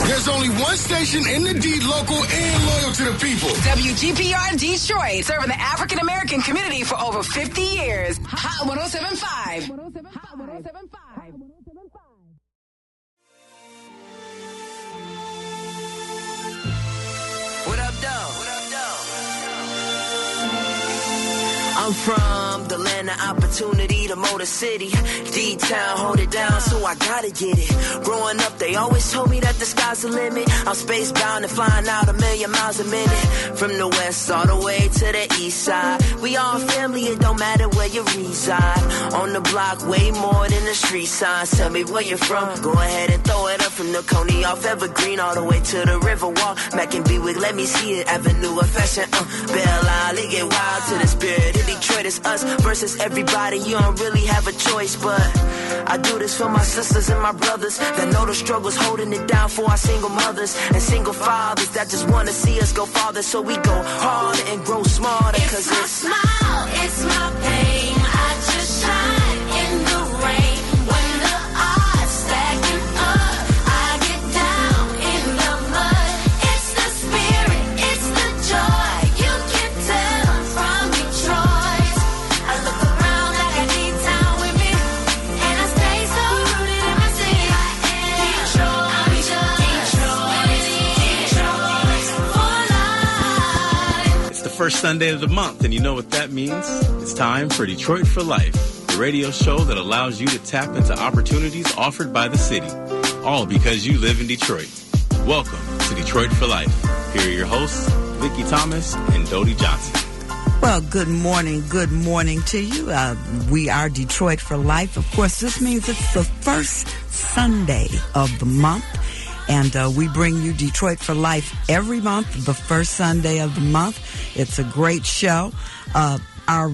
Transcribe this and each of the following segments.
There's only one station in the D, local and loyal to the people. WGPR Detroit, serving the African American community for over 50 years. Hot 107.5. Hot 107.5. What up, though? What up, though? I'm from the land of opportunity, the Motor City. D-Town, hold it down, so I gotta get it. Growing up, they always told me that the sky's the limit. I'm spacebound and flying out 1,000,000 miles a minute. From the west all the way to the east side. We all family, it don't matter where you reside. On the block, way more than the street signs. Tell me where you're from, go ahead and throw it up. From the Coney off Evergreen all the way to the Riverwalk. Mac and Bewick, let me see it. Avenue of Fashion, Belle Isle, get wild to the spirit. In Detroit, it's us versus everybody. You don't really have a choice, but I do this for my sisters and my brothers that know the struggle's holding it down for our single mothers and single fathers that just want to see us go farther. So we go harder and grow smarter. It's my smile, it's my pain. I just shine in the rain. When the odds stacking up, I get down in the mud. It's the spirit, it's the joy. You can tell from Detroit. I look around like I need town with me, and I stay so rooted in my city. Detroit, I'm Detroit for life. It's the first Sunday of the month, and you know what that means? It's time for Detroit for Life, the radio show that allows you to tap into opportunities offered by the city, all because you live in Detroit. Welcome to Detroit for Life. Here are your hosts, Vicki Thomas and Dodie Johnson. Well, good morning to you. We are Detroit for Life. Of course, this means it's the first Sunday of the month, and we bring you Detroit for Life every month, the first Sunday of the month. It's a great show. Our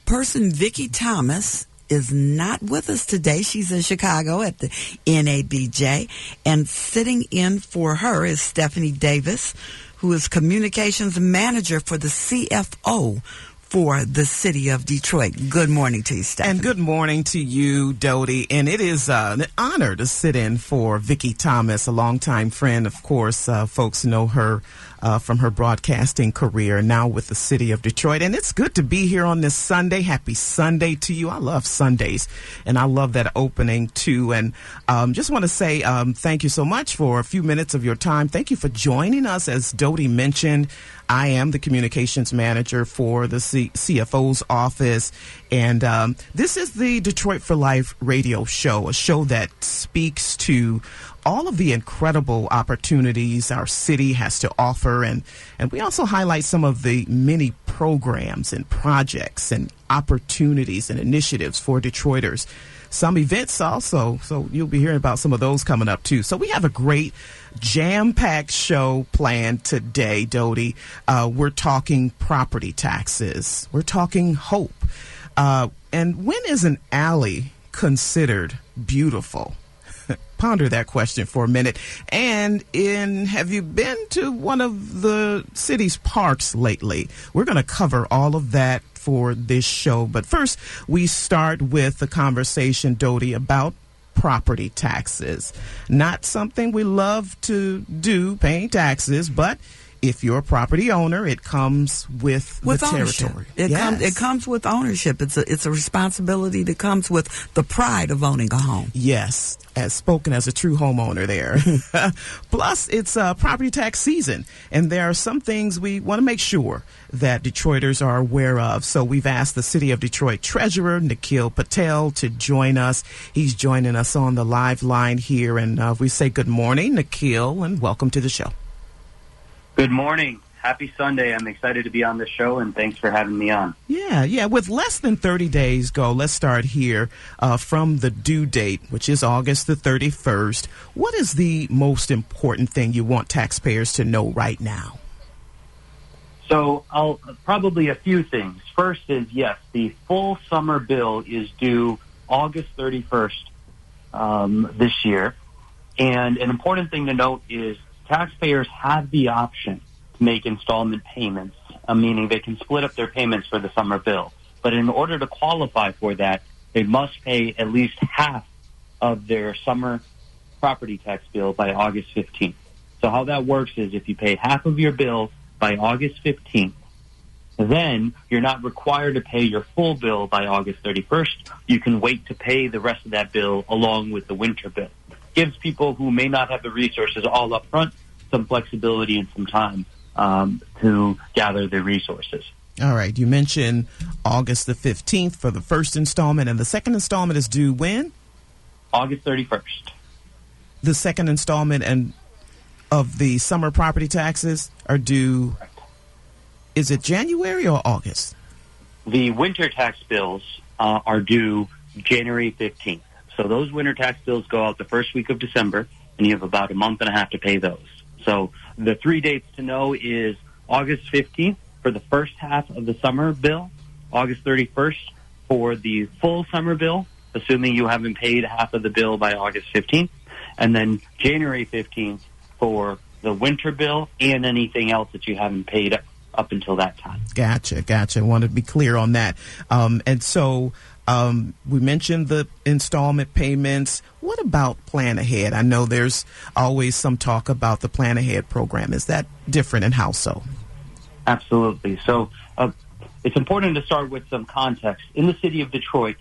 person, Vicki Thomas, is not with us today. She's in Chicago at the NABJ, and sitting in for her is Stephanie Davis, who is communications manager for the CFO for the city of Detroit. Good morning to you, Stephanie. And good morning to you, Dodie. And it is an honor to sit in for Vicki Thomas, a longtime friend. Of course, folks know her from her broadcasting career, now with the city of Detroit. And it's good to be here on this Sunday. Happy Sunday to you. I love Sundays, and I love that opening, too. And just want to say thank you so much for a few minutes of your time. Thank you for joining us. As Dodie mentioned, I am the communications manager for the CFO's office, and this is the Detroit for Life radio show, a show that speaks to all of the incredible opportunities our city has to offer, and we also highlight some of the many programs and projects and opportunities and initiatives for Detroiters. Some events also, so you'll be hearing about some of those coming up too. So we have a great jam-packed show planned today, Dodie. We're talking property taxes. We're talking hope. And when is an alley considered beautiful? Ponder that question for a minute. And have you been to one of the city's parks lately? We're going to cover all of that for this show. But first, we start with the conversation, Dodie, about property taxes. Not something we love to do, paying taxes, but if you're a property owner, it comes with the territory. It comes with ownership. It's a responsibility that comes with the pride of owning a home. Yes, as spoken as a true homeowner there. Plus, it's property tax season, and there are some things we want to make sure that Detroiters are aware of. So we've asked the City of Detroit Treasurer, Nikhil Patel, to join us. He's joining us on the live line here, and we say good morning, Nikhil, and welcome to the show. Good morning. Happy Sunday. I'm excited to be on this show, and thanks for having me on. Yeah. With less than 30 days go, let's start here from the due date, which is August the 31st. What is the most important thing you want taxpayers to know right now? So probably a few things. First is, yes, the full summer bill is due August 31st this year. And an important thing to note is taxpayers have the option to make installment payments, meaning they can split up their payments for the summer bill. But in order to qualify for that, they must pay at least half of their summer property tax bill by August 15th. So how that works is if you pay half of your bill by August 15th, then you're not required to pay your full bill by August 31st. You can wait to pay the rest of that bill along with the winter bill. Gives people who may not have the resources all up front some flexibility and some time to gather the resources. All right. You mentioned August the 15th for the first installment, and the second installment is due when? August 31st. The second installment and of the summer property taxes are due, is it January or August? The winter tax bills are due January 15th. So those winter tax bills go out the first week of December, and you have about a month and a half to pay those. So the 3 dates to know is August 15th for the first half of the summer bill, August 31st for the full summer bill, assuming you haven't paid half of the bill by August 15th, and then January 15th for the winter bill and anything else that you haven't paid up until that time. Gotcha. I want to be clear on that. And so we mentioned the installment payments. What about Plan Ahead? I know there's always some talk about the Plan Ahead program. Is that different, and how so? Absolutely. So it's important to start with some context. In the city of Detroit,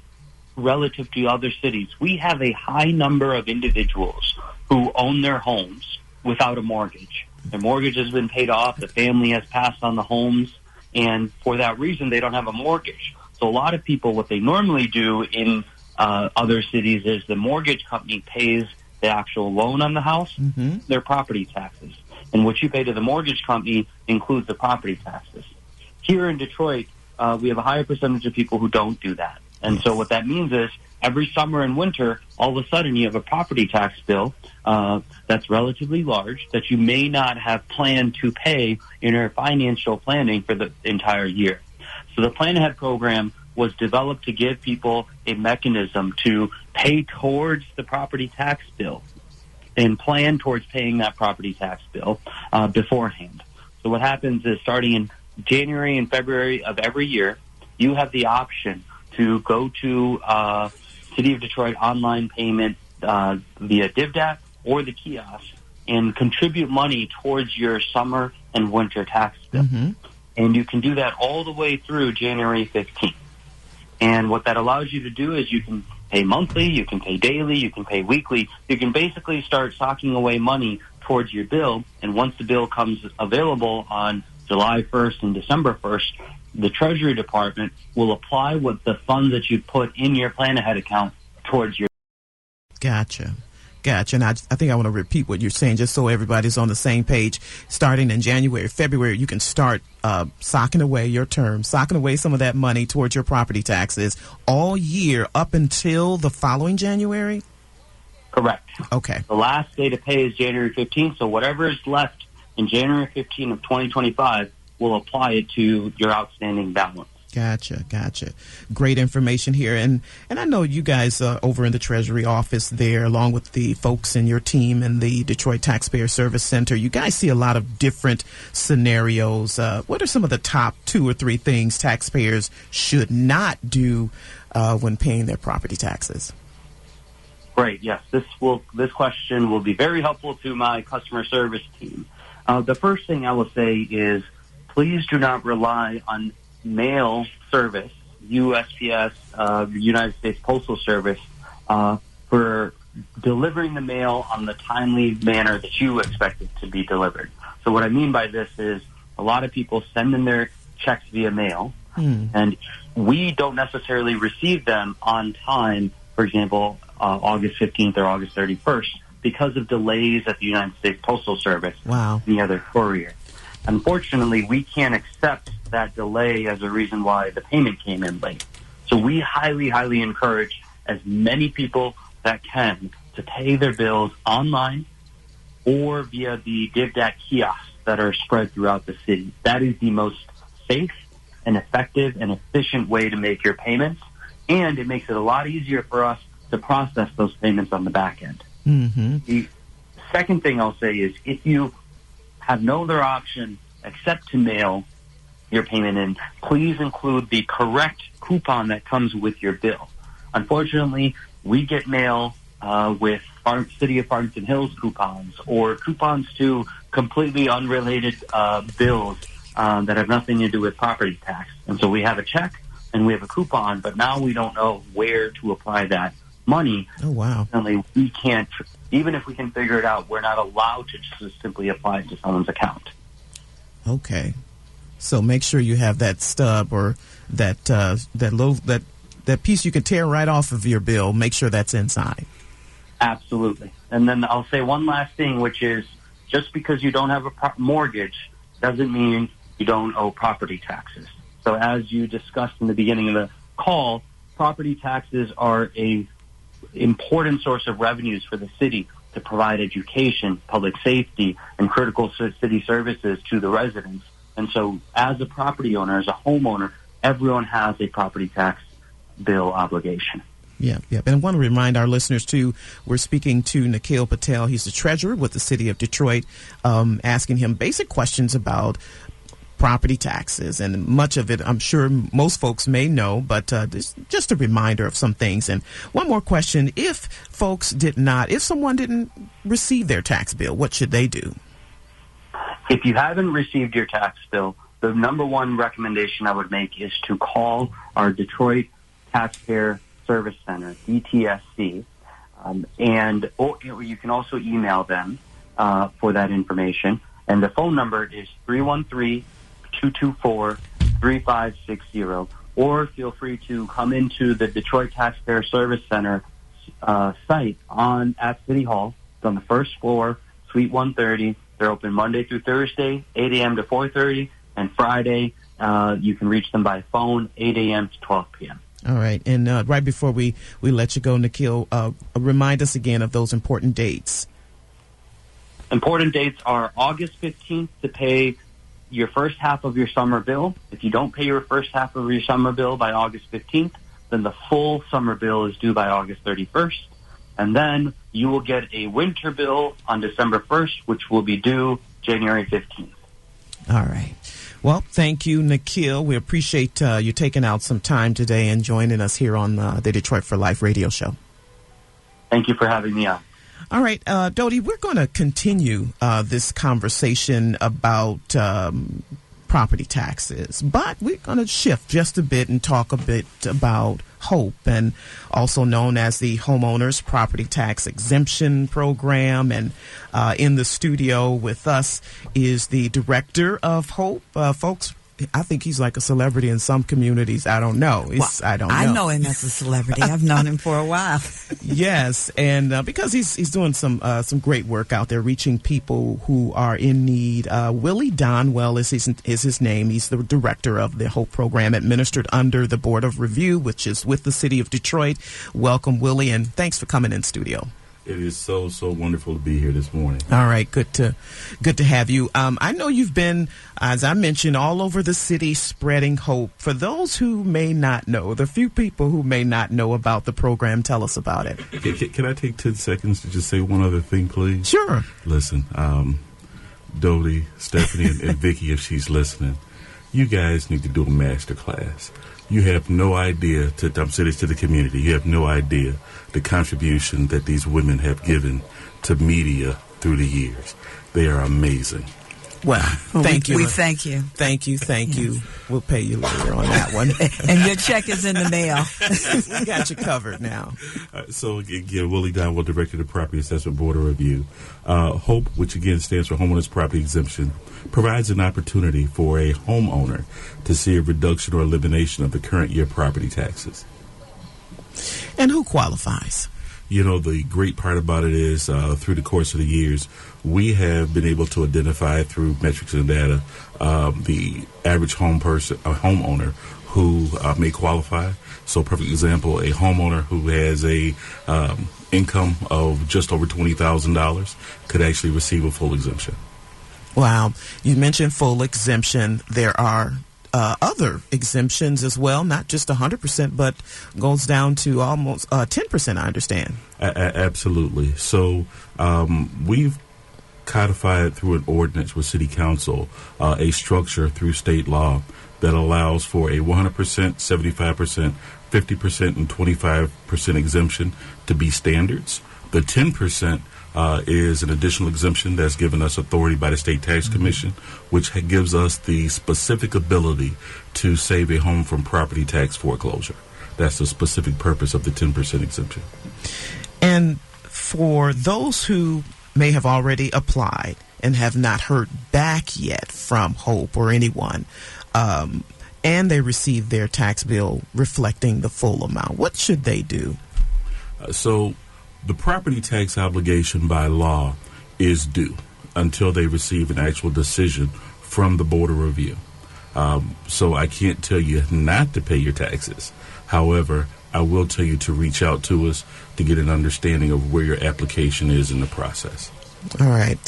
relative to other cities, we have a high number of individuals who own their homes without a mortgage. Their mortgage has been paid off, the family has passed on the homes, and for that reason, they don't have a mortgage. So a lot of people, what they normally do in other cities is the mortgage company pays the actual loan on the house, their property taxes. And what you pay to the mortgage company includes the property taxes. Here in Detroit, we have a higher percentage of people who don't do that. And so what that means is every summer and winter, all of a sudden you have a property tax bill that's relatively large that you may not have planned to pay in your financial planning for the entire year. So the Plan Ahead program was developed to give people a mechanism to pay towards the property tax bill and plan towards paying that property tax bill beforehand. So what happens is starting in January and February of every year, you have the option to go to City of Detroit online payment via DivDat or the kiosk and contribute money towards your summer and winter tax bill. And you can do that all the way through January 15th. And what that allows you to do is you can pay monthly, you can pay daily, you can pay weekly. You can basically start socking away money towards your bill. And once the bill comes available on July 1st and December 1st, the Treasury Department will apply what the funds that you put in your Plan Ahead account towards your. Gotcha. And I think I want to repeat what you're saying just so everybody's on the same page. Starting in January, February, you can start socking away some of that money towards your property taxes all year up until the following January? Correct. Okay. The last day to pay is January 15th, so whatever is left in January 15th of 2025 will apply it to your outstanding balance. Gotcha. Great information here. And I know you guys over in the Treasury office there, along with the folks in your team and the Detroit Taxpayer Service Center, you guys see a lot of different scenarios. What are some of the top 2 or 3 things taxpayers should not do when paying their property taxes? Great. Yes, this question will be very helpful to my customer service team. The first thing I will say is please do not rely on mail service, USPS, United States Postal Service, for delivering the mail on the timely manner that you expect it to be delivered. So what I mean by this is a lot of people send in their checks via mail, and we don't necessarily receive them on time, for example, August 15th or August 31st, because of delays at the United States Postal Service and the other courier. Unfortunately, we can't accept that delay as a reason why the payment came in late. So we highly, highly encourage as many people that can to pay their bills online or via the DivDat kiosks that are spread throughout the city. That is the most safe and effective and efficient way to make your payments, and it makes it a lot easier for us to process those payments on the back end. The second thing I'll say is if you have no other option except to mail your payment in, please include the correct coupon that comes with your bill. Unfortunately, we get mail with City of Farmington Hills coupons or coupons to completely unrelated bills that have nothing to do with property tax. And so we have a check and we have a coupon, but now we don't know where to apply that money. Oh, wow. We can't, even if we can figure it out, we're not allowed to just simply apply it to someone's account. Okay. So make sure you have that stub or that piece you can tear right off of your bill. Make sure that's inside. Absolutely. And then I'll say one last thing, which is just because you don't have a mortgage doesn't mean you don't owe property taxes. So as you discussed in the beginning of the call, property taxes are a important source of revenues for the city to provide education, public safety, and critical city services to the residents. And so as a property owner, as a homeowner, everyone has a property tax bill obligation. Yeah. And I want to remind our listeners, too, we're speaking to Nikhil Patel. He's the treasurer with the city of Detroit, asking him basic questions about property taxes. And much of it, I'm sure most folks may know, but just a reminder of some things. And one more question. If someone didn't receive their tax bill, what should they do? If you haven't received your tax bill, the number one recommendation I would make is to call our Detroit Taxpayer Service Center, DTSC, or you can also email them for that information. And the phone number is 313-224-3560. Or feel free to come into the Detroit Taxpayer Service Center site at City Hall. It's on the first floor, Suite 130. They're open Monday through Thursday, 8 a.m. to 4:30, and Friday you can reach them by phone, 8 a.m. to 12 p.m. All right. And right before we let you go, Nikhil, remind us again of those important dates. Important dates are August 15th to pay your first half of your summer bill. If you don't pay your first half of your summer bill by August 15th, then the full summer bill is due by August 31st. And then you will get a winter bill on December 1st, which will be due January 15th. All right. Well, thank you, Nikhil. We appreciate you taking out some time today and joining us here on the Detroit for Life radio show. Thank you for having me on. All right, Dodie, we're going to continue this conversation about property taxes, but we're going to shift just a bit and talk a bit about HOPE, and also known as the Homeowners Property Tax Exemption Program. And in the studio with us is the director of HOPE. Folks, I think he's like a celebrity in some communities. I don't know. I don't know. I know him as a celebrity. I've known him for a while. Yes, and because he's doing some great work out there, reaching people who are in need. Willie Donwell is his name. He's the director of the HOPE program, administered under the Board of Review, which is with the city of Detroit. Welcome, Willie, and thanks for coming in studio. It is so wonderful to be here this morning. All right, good to have you. I know you've been, as I mentioned, all over the city spreading hope. For those who may not know, the few people who may not know about the program, tell us about it. Can I take 10 seconds to just say one other thing, please? Sure. Listen, Dodie, Stephanie, and Vicky, if she's listening, you guys need to do a master class. You have no idea, I'm saying this to the community, you have no idea the contribution that these women have given to media through the years. They are amazing. Well, thank you. We thank you. Thank you. We'll pay you later on that one. And your check is in the mail. We got you covered now. So, again, Willie Donwell, Director of the Property Assessment Board of Review. HOPE, which again stands for Homeowners Property Exemption, provides an opportunity for a homeowner to see a reduction or elimination of the current year property taxes. And who qualifies? You know, the great part about it is through the course of the years, we have been able to identify through metrics and data the average homeowner who may qualify. So, perfect example, a homeowner who has a income of just over $20,000 could actually receive a full exemption. Wow. You mentioned full exemption. There are other exemptions as well, not just 100%, but goes down to almost 10%, I understand. Absolutely. So we've codified through an ordinance with City Council a structure through state law that allows for a 100%, 75%, 50%, and 25% exemption to be standards. The 10% is an additional exemption that's given us authority by the State Tax Commission, which gives us the specific ability to save a home from property tax foreclosure. That's the specific purpose of the 10% exemption. And for those who may have already applied and have not heard back yet from Hope or anyone, and they received their tax bill reflecting the full amount, what should they do? So the property tax obligation by law is due until they receive an actual decision from the Board of Review. So I can't tell you not to pay your taxes. However, I will tell you to reach out to us to get an understanding of where your application is in the process. All right.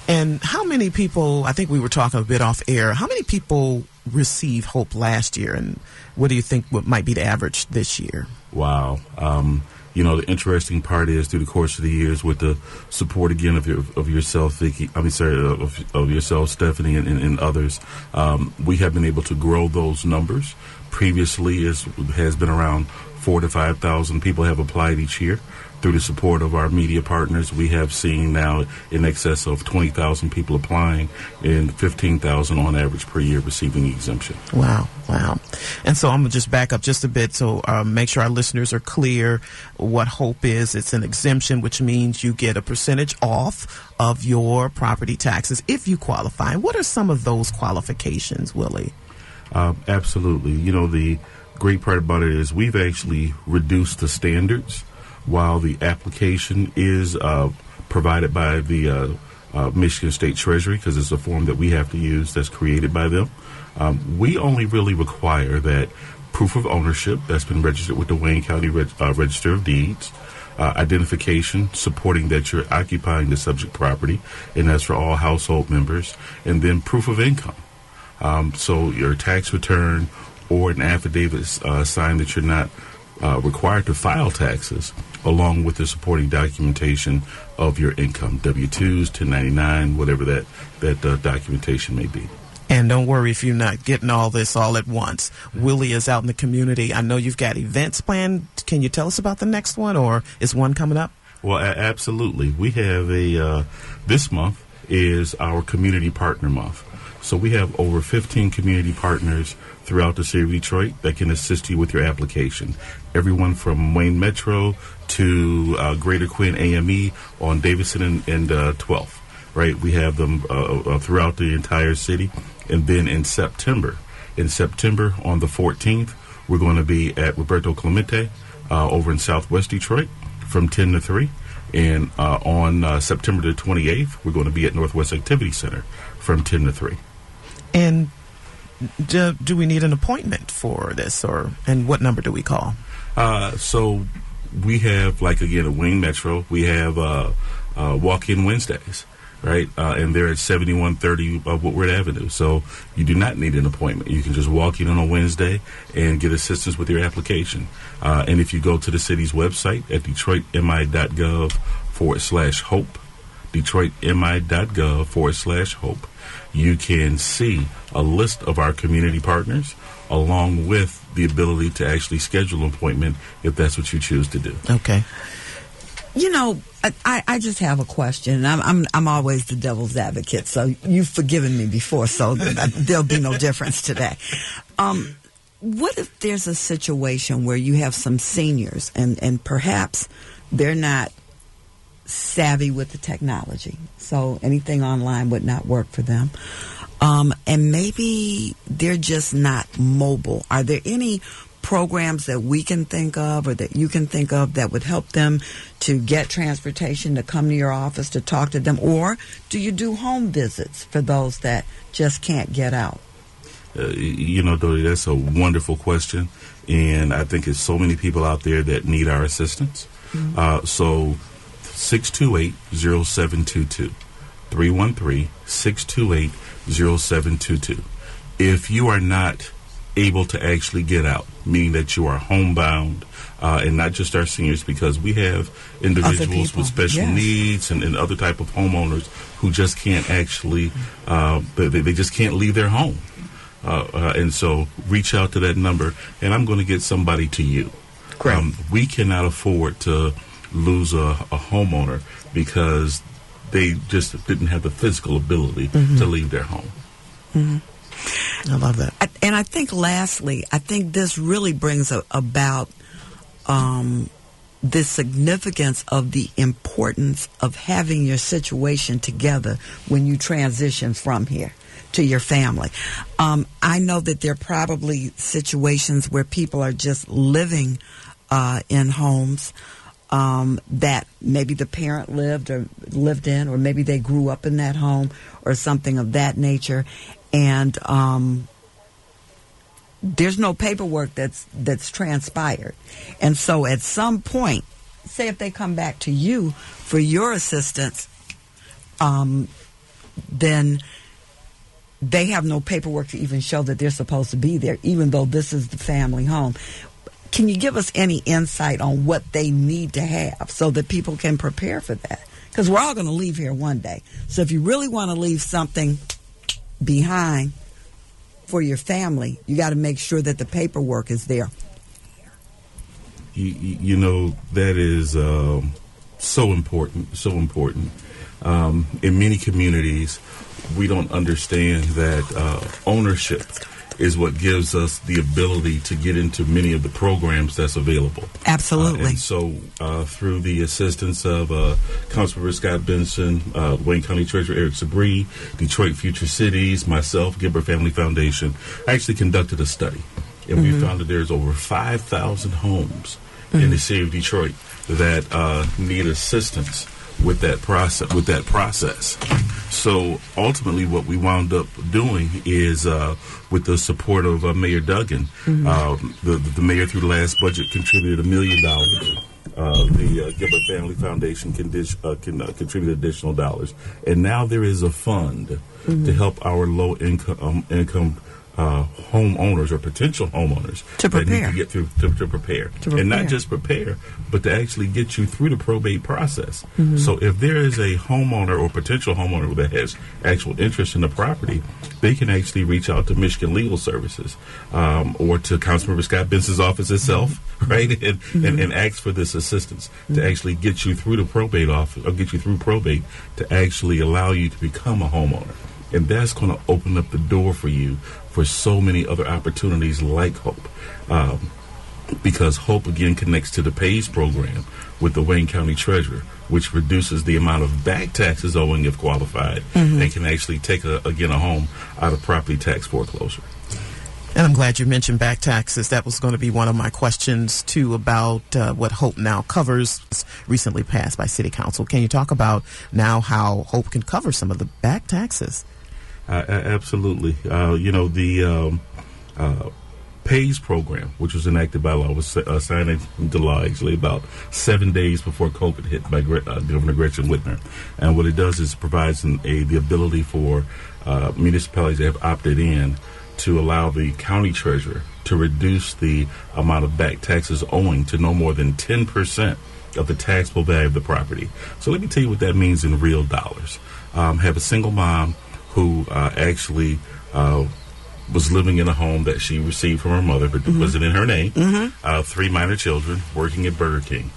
And how many people, I think we were talking a bit off air, how many people received Hope last year, and what do you think what might be the average this year? Wow. The interesting part is through the course of the years with the support again of yourself, Vicki, of yourself, Stephanie, and others, we have been able to grow those numbers. Previously, has been around 4,000 to 5,000 people have applied each year. Through the support of our media partners, we have seen now in excess of 20,000 people applying and 15,000 on average per year receiving exemption. Wow. And so I'm going to just back up just a bit so make sure our listeners are clear what Hope is. It's an exemption, which means you get a percentage off of your property taxes if you qualify. What are some of those qualifications, Willie? Absolutely. The great part about it is we've actually reduced the standards while the application is provided by the Michigan State Treasury, because it's a form that we have to use that's created by them. We only really require that proof of ownership that's been registered with the Wayne County Register of Deeds, identification supporting that you're occupying the subject property, and that's for all household members, and then proof of income. So your tax return or an affidavit signed that you're not required to file taxes, along with the supporting documentation of your income, W-2s, 1099, whatever that documentation may be. And don't worry if you're not getting all this all at once. Willie is out in the community. I know you've got events planned. Can you tell us about the next one, or is one coming up? Well, absolutely. We have this month is our Community Partner Month. So we have over 15 community partners throughout the city of Detroit that can assist you with your application. Everyone from Wayne Metro to Greater Quinn AME on Davidson and 12th, right? We have them throughout the entire city. And then in September on the 14th, we're going to be at Roberto Clemente over in Southwest Detroit from 10 to 3. And on September the 28th, we're going to be at Northwest Activity Center from 10 to 3. And do we need an appointment for this, and what number do we call? So we have, again, at Wayne Metro, we have walk-in Wednesdays, right? And they're at 7130 Woodward Avenue. So you do not need an appointment. You can just walk in on a Wednesday and get assistance with your application. And if you go to the city's website at detroitmi.gov/hope, detroitmi.gov/hope, you can see a list of our community partners along with the ability to actually schedule an appointment if that's what you choose to do. Okay. I just have a question. I'm always the devil's advocate, so you've forgiven me before, so there'll be no difference today. What if there's a situation where you have some seniors and perhaps they're not savvy with the technology, so anything online would not work for them, and maybe they're just not mobile? Are there any programs that we can think of or that you can think of that would help them to get transportation, to come to your office, to talk to them? Or do you do home visits for those that just can't get out? Dodie, that's a wonderful question, and I think there's so many people out there that need our assistance. So 628-0722, 313-628-0722. If you are not able to actually get out, meaning that you are homebound, and not just our seniors, because we have individuals with special needs and other type of homeowners who just can't actually, they just can't leave their home. And so reach out to that number, and I'm going to get somebody to you. Great. We cannot afford to lose a homeowner because they just didn't have the physical ability to leave their home. I love that. And I think lastly, I think this really brings about the significance of the importance of having your situation together when you transition from here to your family. I know that there are probably situations where people are just living in homes that maybe the parent lived in, or maybe they grew up in that home or something of that nature. And there's no paperwork that's transpired. And so at some point, say if they come back to you for your assistance, then they have no paperwork to even show that they're supposed to be there, even though this is the family home. Can you give us any insight on what they need to have so that people can prepare for that? Because we're all going to leave here one day. So if you really want to leave something behind for your family, you got to make sure that the paperwork is there. You know, that is so important. In many communities, we don't understand that ownership is what gives us the ability to get into many of the programs that's available. Absolutely. And so through the assistance of Councilmember Scott Benson, Wayne County Treasurer Eric Sabree, Detroit Future Cities, myself, Gilbert Family Foundation, I actually conducted a study. And we found that there's over 5,000 homes in the city of Detroit that need assistance with that process. So ultimately, what we wound up doing is, with the support of Mayor Duggan, the mayor through the last budget contributed $1 million. The Gilbert Family Foundation can contribute additional dollars, and now there is a fund to help our low income homeowners or potential homeowners to prepare. That need to get through to prepare, and not just prepare, but to actually get you through the probate process. So if there is a homeowner or potential homeowner that has actual interest in the property, they can actually reach out to Michigan Legal Services or to Councilmember Scott Benson's office itself, right, and ask for this assistance to actually get you through the probate office, or get you through probate to actually allow you to become a homeowner. And that's going to open up the door for you for so many other opportunities like HOPE. Because HOPE, again, connects to the PAYS program with the Wayne County Treasurer, which reduces the amount of back taxes owing if qualified, and can actually take, a home out of property tax foreclosure. And I'm glad you mentioned back taxes. That was going to be one of my questions, too, about what HOPE now covers, recently passed by City Council. Can you talk about now how HOPE can cover some of the back taxes? Absolutely. The PAYS program, which was enacted by law, was signed into law actually about 7 days before COVID hit by Governor Gretchen Whitmer. And what it does is provides the ability for municipalities that have opted in to allow the county treasurer to reduce the amount of back taxes owing to no more than 10% of the taxable value of the property. So let me tell you what that means in real dollars. Have a single mom who actually was living in a home that she received from her mother, but wasn't in her name. 3 minor children, working at Burger King,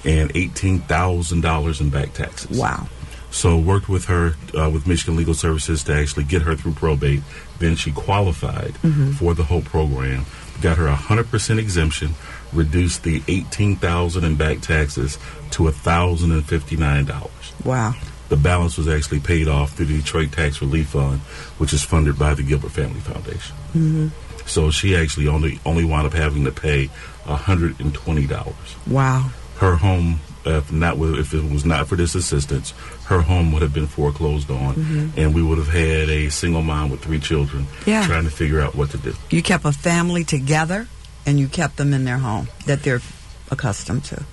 and $18,000 in back taxes. Wow. So worked with her, with Michigan Legal Services to actually get her through probate. Then she qualified for the HOPE program, got her 100% exemption, reduced the $18,000 in back taxes to $1,059. Wow. The balance was actually paid off through the Detroit Tax Relief Fund, which is funded by the Gilbert Family Foundation. So she actually only wound up having to pay $120. Wow. Her home, if it was not for this assistance, her home would have been foreclosed on, and we would have had a single mom with 3 children trying to figure out what to do. You kept a family together, and you kept them in their home that they're accustomed to.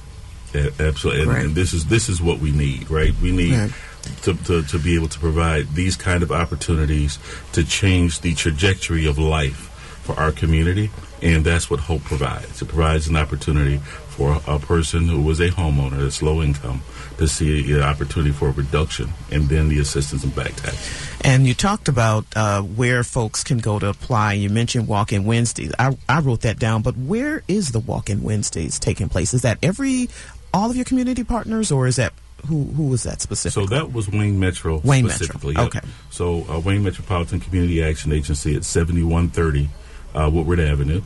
Yeah, absolutely, and this is what we need, right? We need to be able to provide these kind of opportunities to change the trajectory of life for our community, and that's what HOPE provides. It provides an opportunity for a person who was a homeowner that's low income to see an opportunity for a reduction, and then the assistance in back tax. And you talked about where folks can go to apply. You mentioned Walk-In Wednesdays. I wrote that down, but where is the Walk-In Wednesdays taking place? Is that every all of your community partners, or is that who was that specifically? So that was Wayne Metro Wayne specifically. Metro. Yep. Okay. So Wayne Metropolitan Community Action Agency at 7130 Woodward Avenue.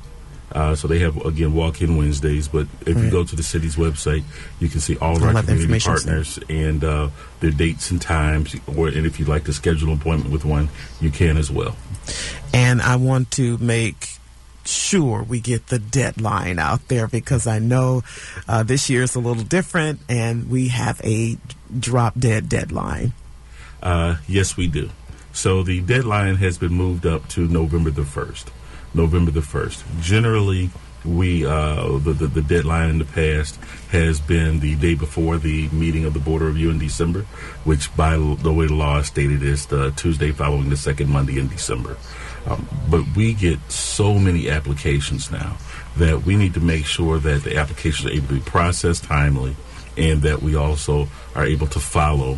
So they have, again, walk-in Wednesdays. But if you go to the city's website, you can see all of our community partners and their dates and times. And if you'd like to schedule an appointment with one, you can as well. And I want to make sure we get the deadline out there, because I know this year is a little different and we have a drop-dead deadline. Yes, we do. So the deadline has been moved up to November the 1st. November the 1st. Generally, we the deadline in the past has been the day before the meeting of the Board of Review in December, which by the way the law is stated is the Tuesday following the second Monday in December. But we get so many applications now that we need to make sure that the applications are able to be processed timely, and that we also are able to follow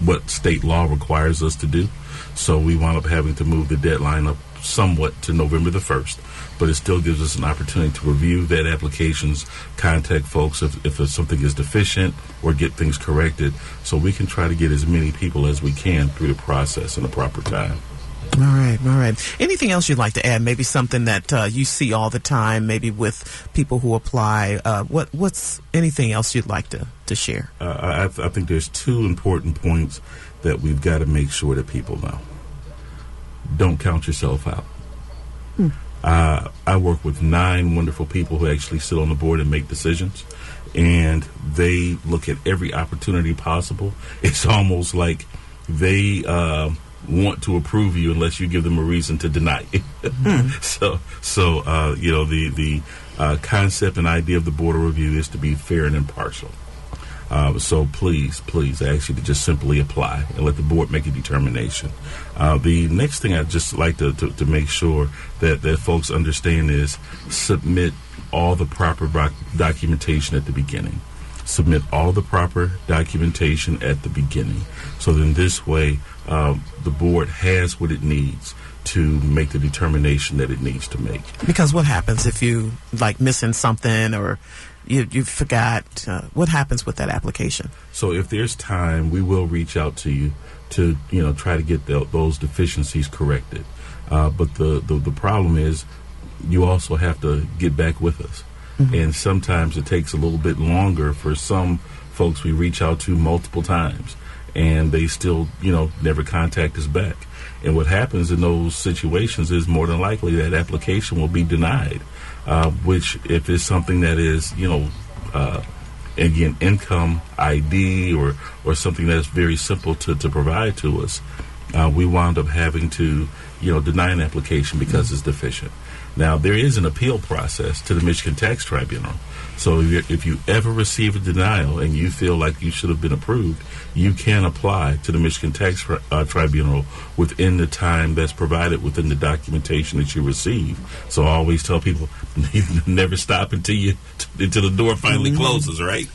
what state law requires us to do. So we wound up having to move the deadline up somewhat to November the 1st, but it still gives us an opportunity to review that applications, contact folks if something is deficient, or get things corrected, so we can try to get as many people as we can through the process in the proper time. All right. Anything else you'd like to add? Maybe something that you see all the time, maybe with people who apply. What's anything else you'd like to share? I think there's two important points that we've got to make sure that people know. Don't count yourself out. I work with 9 wonderful people who actually sit on the board and make decisions, and they look at every opportunity possible. It's almost like they want to approve you unless you give them a reason to deny it. So the concept and idea of the Board of Review is to be fair and impartial. So please, I ask you to just simply apply and let the board make a determination. The next thing I'd just like to make sure that folks understand is submit all the proper documentation at the beginning. Submit all the proper documentation at the beginning. So then this way, the board has what it needs to make the determination that it needs to make. Because what happens if you missing something, or you forgot? What happens with that application? So if there's time, we will reach out to you to try to get those deficiencies corrected. But the problem is, you also have to get back with us. And sometimes it takes a little bit longer for some folks we reach out to multiple times, and they still, never contact us back. And what happens in those situations is more than likely that application will be denied, which if it's something that is, again, income ID or something that's very simple to provide to us, we wound up having to, deny an application because it's deficient. Now, there is an appeal process to the Michigan Tax Tribunal. So if you ever receive a denial and you feel like you should have been approved, you can apply to the Michigan Tax Tribunal within the time that's provided within the documentation that you receive. So I always tell people, never stop until the door finally closes, right?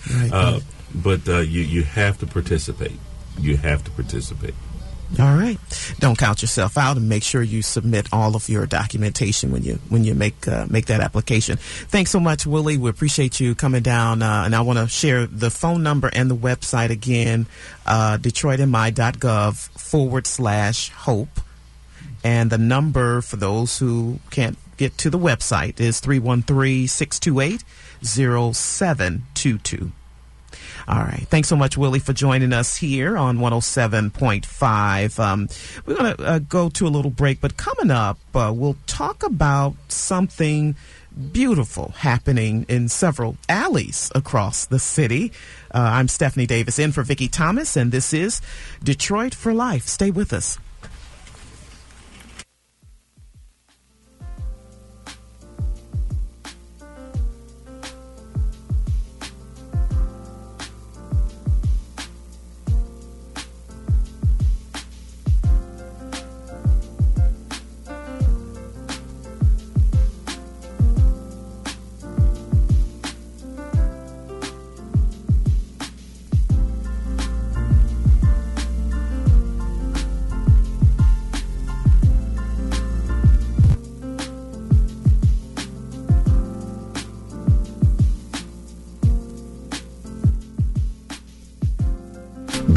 But you have to participate. You have to participate. All right. Don't count yourself out, and make sure you submit all of your documentation when you make that application. Thanks so much, Willie. We appreciate you coming down. And I want to share the phone number and the website again, DetroitMI.gov/hope. And the number for those who can't get to the website is 313-628-0722. All right. Thanks so much, Willie, for joining us here on 107.5. We're going to go to a little break, but coming up, we'll talk about something beautiful happening in several alleys across the city. I'm Stephanie Davis, in for Vicki Thomas, and this is Detroit for Life. Stay with us.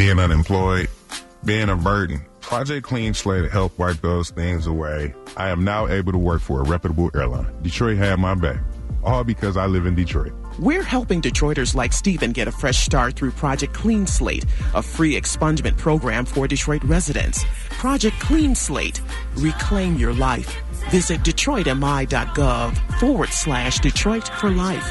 being unemployed, being a burden. Project Clean Slate helped wipe those things away. I am now able to work for a reputable airline. Detroit had my back, all because I live in Detroit. We're helping Detroiters like Stephen get a fresh start through Project Clean Slate, a free expungement program for Detroit residents. Project Clean Slate. Reclaim your life. Visit DetroitMI.gov/Detroit for Life.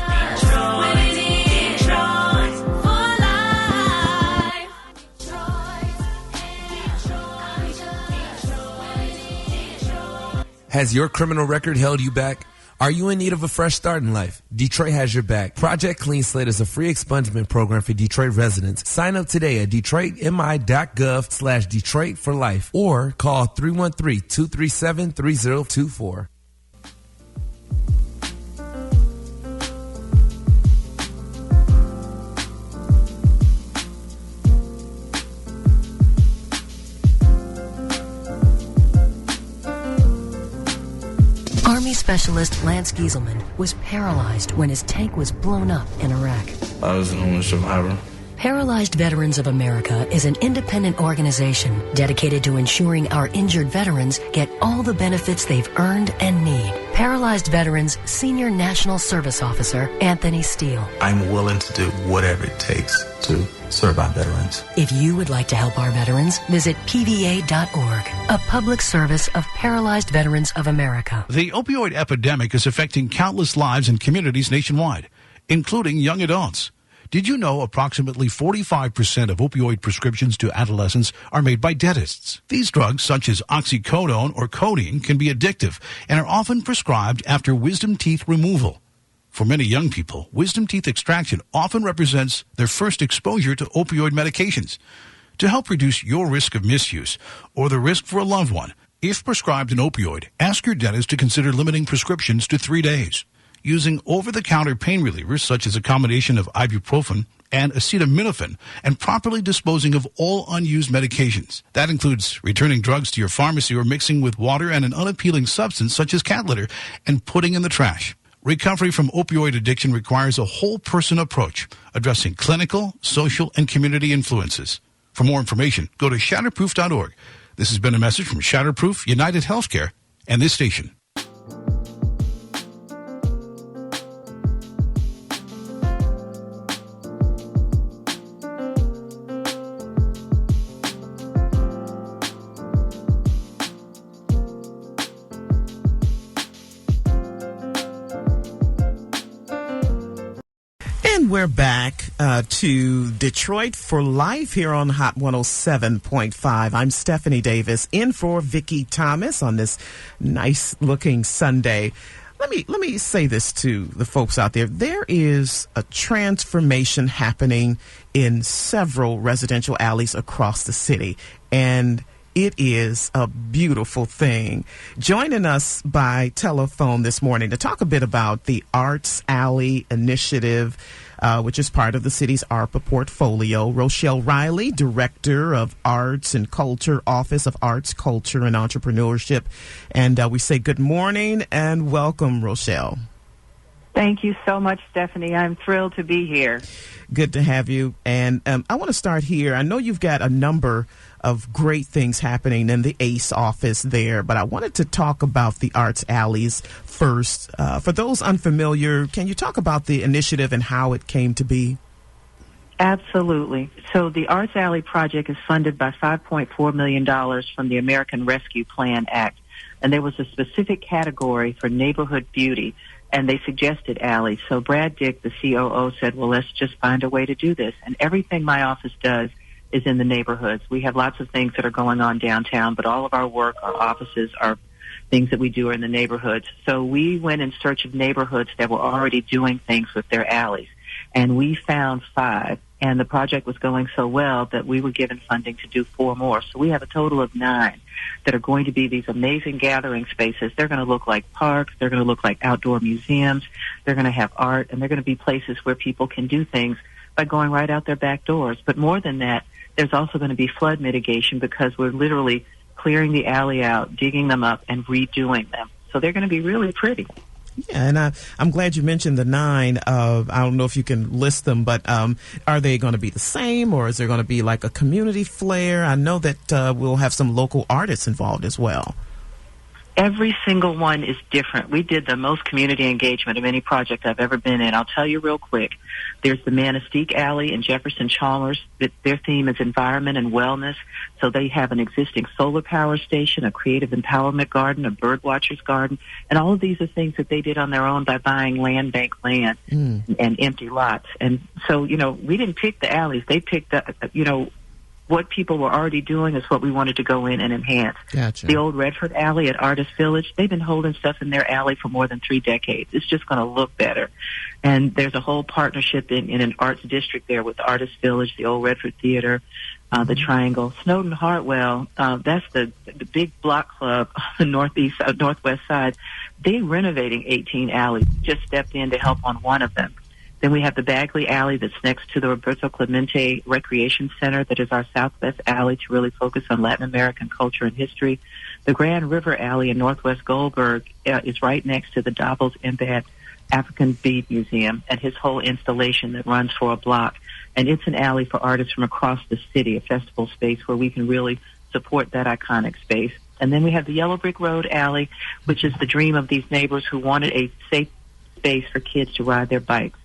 Has your criminal record held you back? Are you in need of a fresh start in life? Detroit has your back. Project Clean Slate is a free expungement program for Detroit residents. Sign up today at DetroitMI.gov/Detroit for Life or call 313-237-3024. Army Specialist Lance Gieselman was paralyzed when his tank was blown up in Iraq. I was an homeless survivor. Paralyzed Veterans of America is an independent organization dedicated to ensuring our injured veterans get all the benefits they've earned and need. Paralyzed Veterans Senior National Service Officer Anthony Steele. I'm willing to do whatever it takes to serve our veterans. If you would like to help our veterans, visit PVA.org, a public service of Paralyzed Veterans of America. The opioid epidemic is affecting countless lives and communities nationwide, including young adults. Did you know approximately 45% of opioid prescriptions to adolescents are made by dentists? These drugs, such as oxycodone or codeine, can be addictive and are often prescribed after wisdom teeth removal. For many young people, wisdom teeth extraction often represents their first exposure to opioid medications. To help reduce your risk of misuse or the risk for a loved one, if prescribed an opioid, ask your dentist to consider limiting prescriptions to 3 days. Using over-the-counter pain relievers such as a combination of ibuprofen and acetaminophen, and properly disposing of all unused medications. That includes returning drugs to your pharmacy or mixing with water and an unappealing substance such as cat litter and putting in the trash. Recovery from opioid addiction requires a whole-person approach, addressing clinical, social, and community influences. For more information, go to shatterproof.org. This has been a message from Shatterproof, United Healthcare, and this station. We're back to Detroit for Life here on Hot 107.5. I'm Stephanie Davis, in for Vicki Thomas on this nice-looking Sunday. Let me say this to the folks out there. There is a transformation happening in several residential alleys across the city, and it is a beautiful thing. Joining us by telephone this morning to talk a bit about the Arts Alley Initiative, which is part of the city's ARPA portfolio, Rochelle Riley, Director of Arts and Culture, Office of Arts, Culture, and Entrepreneurship. And we say good morning and welcome, Rochelle. Thank you so much, Stephanie. I'm thrilled to be here. Good to have you. And I want to start here. I know you've got a number of great things happening in the ACE office there, but I wanted to talk about the Arts Alleys first. For those unfamiliar, can you talk about the initiative and how it came to be? Absolutely. So the Arts Alley project is funded by $5.4 million from the American Rescue Plan Act, and there was a specific category for neighborhood beauty, and they suggested alleys. So Brad Dick, the COO, said, well, let's just find a way to do this. And everything my office does is in the neighborhoods. We have lots of things that are going on downtown, but all of our work, our offices, our things that we do are in the neighborhoods. So we went in search of neighborhoods that were already doing things with their alleys, and we found 5. And the project was going so well that we were given funding to do 4 more. So we have a total of 9 that are going to be these amazing gathering spaces. They're going to look like parks. They're going to look like outdoor museums. They're going to have art, and they're going to be places where people can do things by going right out their back doors. But more than that, there's also going to be flood mitigation because we're literally clearing the alley out, digging them up, and redoing them. So they're going to be really pretty. Yeah, and I'm glad you mentioned the 9. I don't know if you can list them, but are they going to be the same, or is there going to be like a community flair? I know that we'll have some local artists involved as well. Every single one is different. We did the most community engagement of any project I've ever been in. I'll tell you real quick. There's the Manistee Alley in Jefferson Chalmers. Their theme is environment and wellness. So they have an existing solar power station, a creative empowerment garden, a bird watcher's garden, and all of these are things that they did on their own by buying land bank land and empty lots. And so, we didn't pick the alleys. They picked what people were already doing is what we wanted to go in and enhance. Gotcha. The old Redford Alley at Artist Village, they've been holding stuff in their alley for more than 3 decades. It's just going to look better. And there's a whole partnership in an arts district there with Artist Village, the old Redford Theater, the Triangle. Snowden Hartwell, that's the big block club on the northwest side. They're renovating 18 alleys. Just stepped in to help on one of them. Then we have the Bagley Alley that's next to the Roberto Clemente Recreation Center that is our Southwest Alley to really focus on Latin American culture and history. The Grand River Alley in Northwest Goldberg is right next to the Davos Embad African Bead Museum and his whole installation that runs for a block. And it's an alley for artists from across the city, a festival space where we can really support that iconic space. And then we have the Yellow Brick Road Alley, which is the dream of these neighbors who wanted a safe space for kids to ride their bikes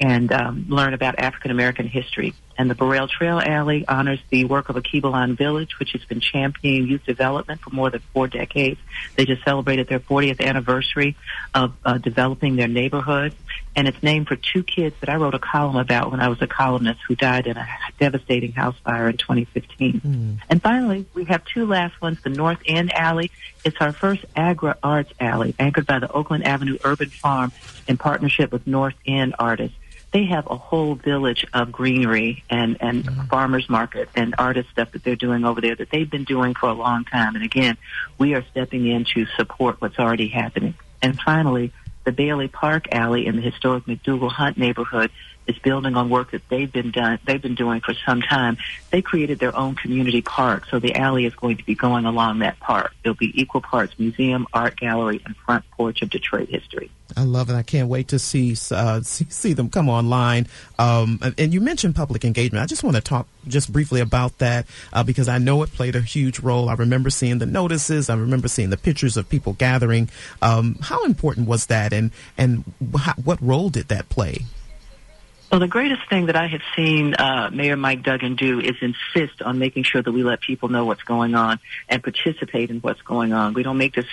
and learn about African American history. And the Burrell Trail Alley honors the work of Akibalan Village, which has been championing youth development for more than 4 decades. They just celebrated their 40th anniversary of developing their neighborhood. And it's named for 2 kids that I wrote a column about when I was a columnist who died in a devastating house fire in 2015. And finally, we have 2 last ones, the North End Alley. It's our first agri-arts alley, anchored by the Oakland Avenue Urban Farm in partnership with North End artists. They have a whole village of greenery and farmers market and artist stuff that they're doing over there that they've been doing for a long time. And again, we are stepping in to support what's already happening. And finally, the Bailey Park Alley in the historic McDougal Hunt neighborhood is building on work that they've been doing for some time. They created their own community park, so the alley is going to be going along that park. There'll be equal parts museum, art gallery, and front porch of Detroit history. I love it. I can't wait to see them come online. And you mentioned public engagement. I just want to talk just briefly about that because I know it played a huge role. I remember seeing the notices. I remember seeing the pictures of people gathering. How important was that, and what role did that play? Well, the greatest thing that I have seen Mayor Mike Duggan do is insist on making sure that we let people know what's going on and participate in what's going on. We don't make this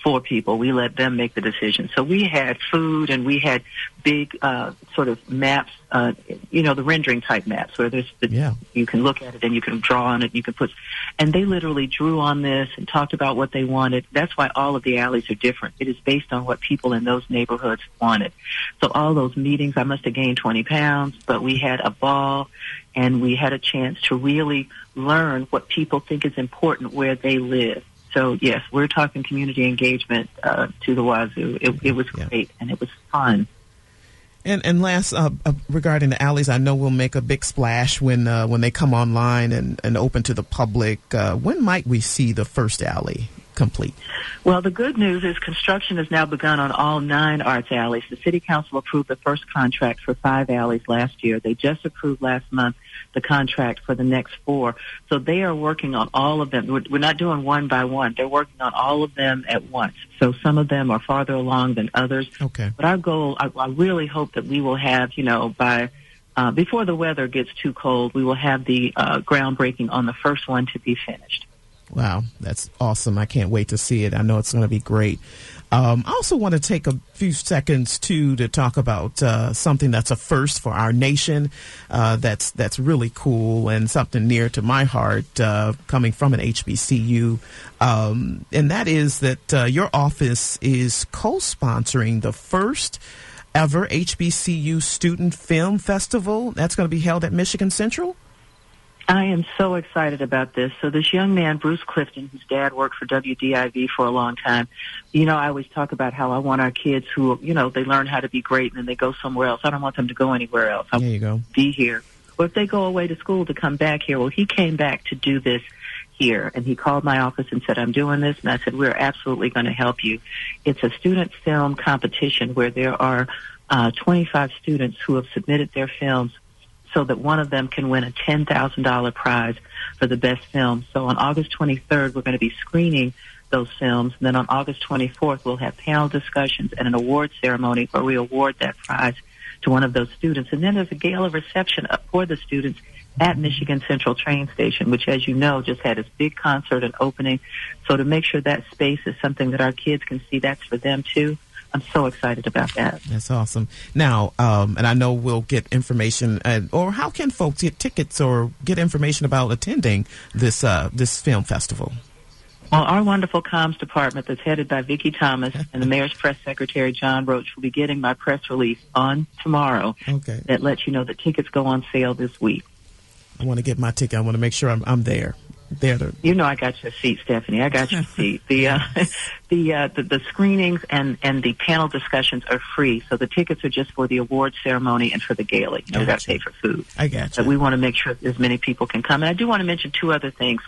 for people. We let them make the decision. So we had food and we had big sort of maps, the rendering type maps where you can look at it and you can draw on it. You can and they literally drew on this and talked about what they wanted. That's why all of the alleys are different. It is based on what people in those neighborhoods wanted. So all those meetings, I must have gained 20 pounds, but we had a ball and we had a chance to really learn what people think is important where they live. So, yes, we're talking community engagement to the wazoo. It was great, and it was fun. And last, regarding the alleys, I know we'll make a big splash when they come online and open to the public. When might we see the first alley complete? Well, the good news is construction has now begun on all 9 arts alleys. The City Council approved the first contract for 5 alleys last year. They just approved last month the contract for the next 4. So they are working on all of them. We're not doing one by one. They're working on all of them at once. So some of them are farther along than others. Okay. But our goal, I really hope that we will have, by before the weather gets too cold, we will have the groundbreaking on the first one to be finished. Wow, that's awesome. I can't wait to see it. I know it's going to be great. I also want to take a few seconds, too, to talk about something that's a first for our nation that's really cool and something near to my heart coming from an HBCU. And that is that your office is co-sponsoring the first ever HBCU Student Film Festival. That's going to be held at Michigan Central? I am so excited about this. So this young man, Bruce Clifton, whose dad worked for WDIV for a long time, I always talk about how I want our kids who, they learn how to be great and then they go somewhere else. I don't want them to go anywhere else. I want them to be here. Or if they go away to school to come back here. Well, he came back to do this here. And he called my office and said, I'm doing this. And I said, we're absolutely going to help you. It's a student film competition where there are 25 students who have submitted their films so that one of them can win a $10,000 prize for the best film. So on August 23rd, we're going to be screening those films. And then on August 24th, we'll have panel discussions and an award ceremony where we award that prize to one of those students. And then there's a gala reception for the students at Michigan Central Train Station, which, as you know, just had its big concert and opening. So to make sure that space is something that our kids can see, that's for them too. I'm so excited about that. That's awesome. Now, and I know we'll get information, or how can folks get tickets or get information about attending this film festival? Well, our wonderful comms department that's headed by Vicki Thomas and the mayor's press secretary, John Roach, will be getting my press release on tomorrow that lets you know that tickets go on sale this week. I want to get my ticket. I want to make sure I'm there. You know I got your seat, Stephanie. I got your seat. The screenings and the panel discussions are free, so the tickets are just for the award ceremony and for the gala. You know, we got to pay for food. I got you. But we want to make sure as many people can come. And I do want to mention two other things.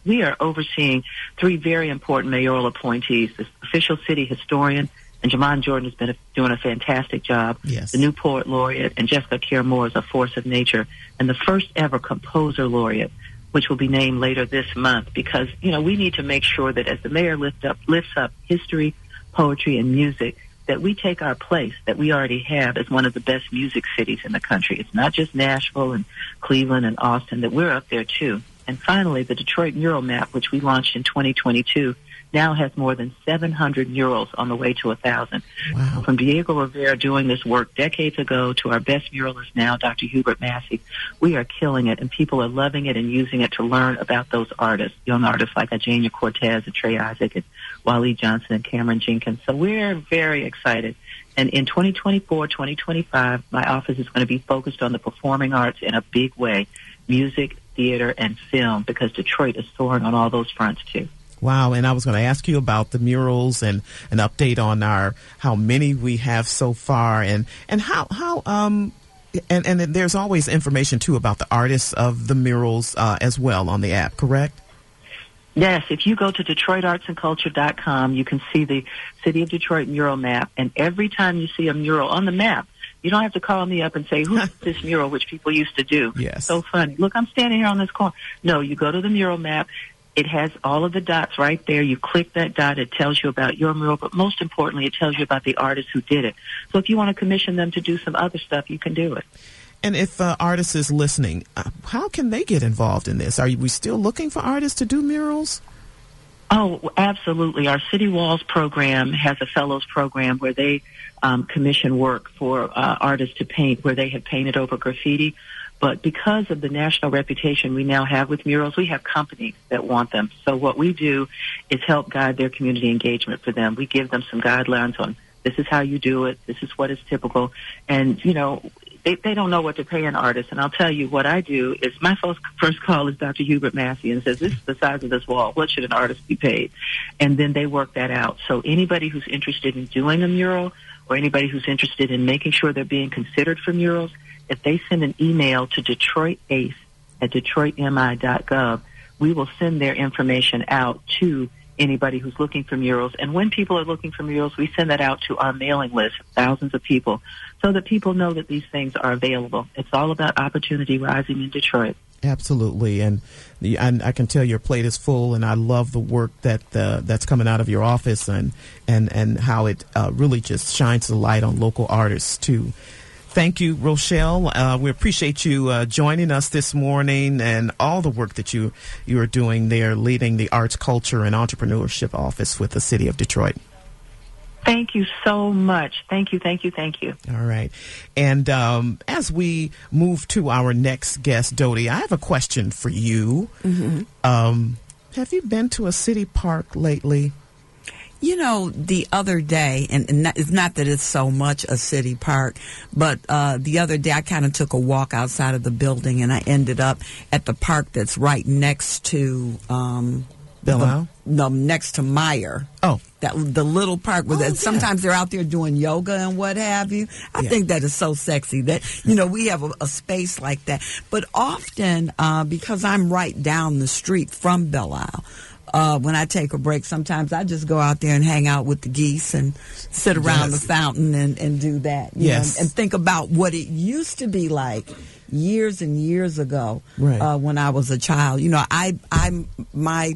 We are overseeing three very important mayoral appointees: the official city historian, and Jamon Jordan has been doing a fantastic job. Yes. The new poet laureate, and Jessica Care Moore is a force of nature, and the first ever composer laureate, which will be named later this month, because, you know, we need to make sure that as the mayor lifts up history, poetry, and music, that we take our place that we already have as one of the best music cities in the country. It's not just Nashville and Cleveland and Austin, that we're up there too. And finally, the Detroit Mural Map, which we launched in 2022, now has more than 700 murals on the way to 1,000. Wow. From Diego Rivera doing this work decades ago to our best muralist now, Dr. Hubert Massey, we are killing it, and people are loving it and using it to learn about those artists, young artists like Ajania Cortez and Trey Isaac and Wally Johnson and Cameron Jenkins. So we're very excited. And in 2024, 2025, my office is going to be focused on the performing arts in a big way, music, theater, and film, because Detroit is soaring on all those fronts too. Wow, and I was going to ask you about the murals and an update on how many we have so far, and how and there's always information too about the artists of the murals as well on the app, correct? Yes, if you go to DetroitArtsAndCulture.com, you can see the City of Detroit mural map, and every time you see a mural on the map, you don't have to call me up and say, who's this mural, which people used to do. Yes. So funny. Look, I'm standing here on this corner. No, you go to the mural map. It has all of the dots right there. You click that dot, it tells you about your mural, but most importantly, it tells you about the artist who did it. So if you want to commission them to do some other stuff, you can do it. And if artists is listening, how can they get involved in this? Are we still looking for artists to do murals? Oh, absolutely. Our City Walls program has a fellows program where they commission work for artists to paint, where they have painted over graffiti. But because of the national reputation we now have with murals, we have companies that want them. So what we do is help guide their community engagement for them. We give them some guidelines on this is how you do it, this is what is typical. And, you know, they don't know what to pay an artist. And I'll tell you what I do is my first call is Dr. Hubert Massey and says, this is the size of this wall. What should an artist be paid? And then they work that out. So anybody who's interested in doing a mural or anybody who's interested in making sure they're being considered for murals, if they send an email to DetroitAce@DetroitMI.gov, we will send their information out to anybody who's looking for murals. And when people are looking for murals, we send that out to our mailing list of thousands of people so that people know that these things are available. It's all about opportunity rising in Detroit. Absolutely, and I can tell your plate is full, and I love the work that's coming out of your office, and how it really just shines the light on local artists too. Thank you, Rochelle. We appreciate you joining us this morning and all the work that you are doing there, leading the Arts, Culture, and Entrepreneurship Office with the City of Detroit. Thank you so much. Thank you, thank you, thank you. All right. And as we move to our next guest, Dodie, I have a question for you. Mm-hmm. Have you been to a city park lately? You know, the other day, and it's not that it's so much a city park, but the other day I kind of took a walk outside of the building, and I ended up at the park that's right next to Belle Isle? No, next to Meyer. Oh. The little park where sometimes they're out there doing yoga and what have you. I think that is so sexy that, we have a space like that. But often, because I'm right down the street from Belle Isle, when I take a break, sometimes I just go out there and hang out with the geese and sit around the fountain and do that. You know, and think about what it used to be like years and years ago when I was a child. My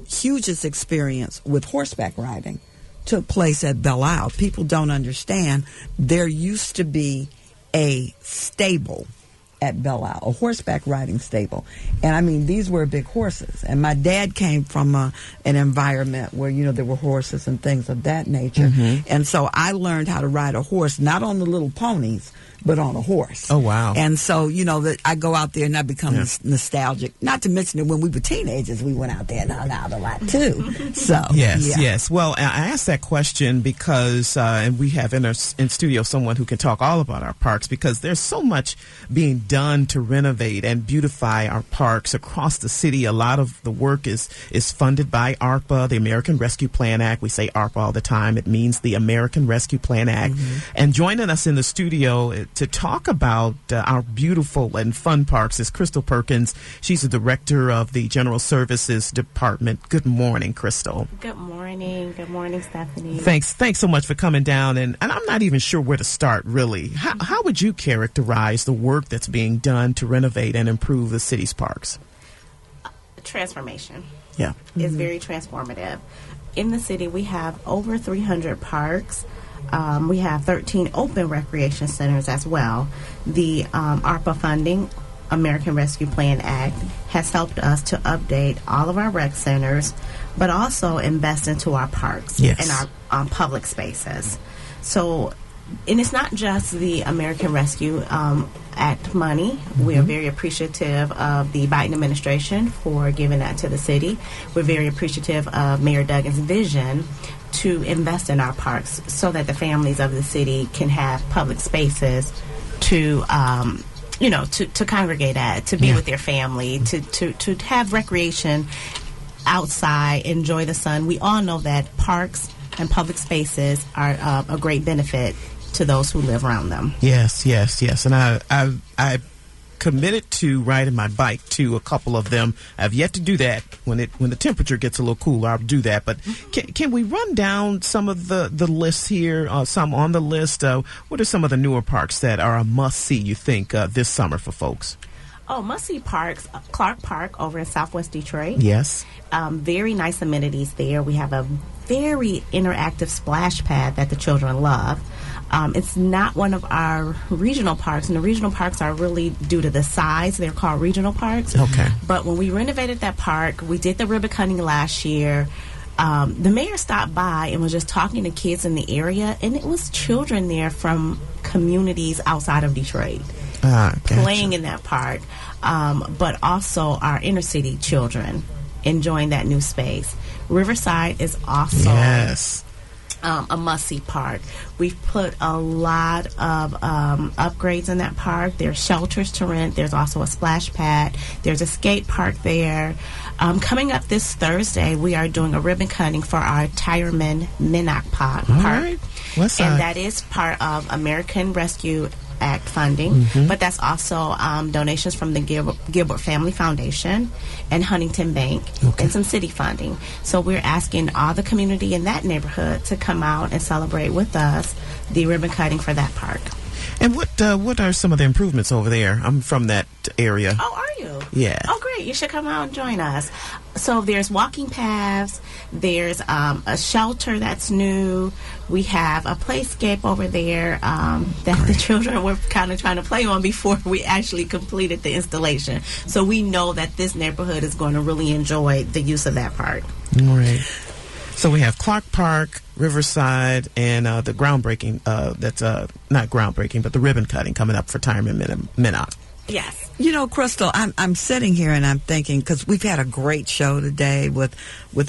hugest experience with horseback riding took place at Belle Isle. People don't understand. There used to be a stable at Belle Isle, a horseback riding stable. And I mean, these were big horses. And my dad came from an environment where, there were horses and things of that nature. Mm-hmm. And so I learned how to ride a horse, not on the little ponies, but on a horse. Oh, wow. And so, that I go out there and I become nostalgic. Not to mention that when we were teenagers, we went out there and hung out a lot, too. So, Yes. Well, I asked that question because, and we have in studio someone who can talk all about our parks, because there's so much being done to renovate and beautify our parks across the city. A lot of the work is funded by ARPA, the American Rescue Plan Act. We say ARPA all the time. It means the American Rescue Plan Act. Mm-hmm. And joining us in the studio to talk about our beautiful and fun parks is Crystal Perkins. She's the director of the General Services Department. Good morning, Crystal. Good morning. Good morning, Stephanie. Thanks so much for coming down. And I'm not even sure where to start, really. How would you characterize the work that's being done to renovate and improve the city's parks? Transformation. Yeah. It's very transformative. In the city, we have over 300 parks. We have 13 open recreation centers as well. The ARPA funding, American Rescue Plan Act, has helped us to update all of our rec centers, but also invest into our parks and our public spaces. So, and it's not just the American Rescue Act money. Mm-hmm. We are very appreciative of the Biden administration for giving that to the city. We're very appreciative of Mayor Duggan's vision to invest in our parks so that the families of the city can have public spaces to congregate at, to be with their family, to have recreation outside, enjoy the sun. We all know that parks and public spaces are a great benefit to those who live around them. Yes. And I committed to riding my bike to a couple of them. I've yet to do that. When the temperature gets a little cooler, I'll do that. But can we run down some of the lists here, some on the list? What are some of the newer parks that are a must-see, you think, this summer for folks? Oh, must-see parks. Clark Park over in Southwest Detroit. Yes. Very nice amenities there. We have a very interactive splash pad that the children love. It's not one of our regional parks, and the regional parks are really due to the size. They're called regional parks. Okay. But when we renovated that park, we did the ribbon cutting last year. The mayor stopped by and was just talking to kids in the area, and it was children there from communities outside of Detroit playing in that park, but also our inner city children enjoying that new space. Riverside is also a must-see park. We've put a lot of upgrades in that park. There's shelters to rent. There's also a splash pad. There's a skate park there. Coming up this Thursday, we are doing a ribbon cutting for our Tireman Minnock Park. Right. What's and that? That is part of American Rescue Act funding, but that's also donations from the Gilbert Family Foundation and Huntington Bank and some city funding. So we're asking all the community in that neighborhood to come out and celebrate with us the ribbon cutting for that park. And what are some of the improvements over there? I'm from that area. Oh, are you? Yeah. Oh, great. You should come out and join us. So there's walking paths. There's a shelter that's new. We have a playscape over there that the children were kind of trying to play on before we actually completed the installation. So we know that this neighborhood is going to really enjoy the use of that park. All right. So we have Clark Park, Riverside, and the groundbreaking, that's not groundbreaking, but the ribbon cutting coming up for Tireman Minnock. Yes. You know, Crystal, I'm sitting here and I'm thinking, because we've had a great show today with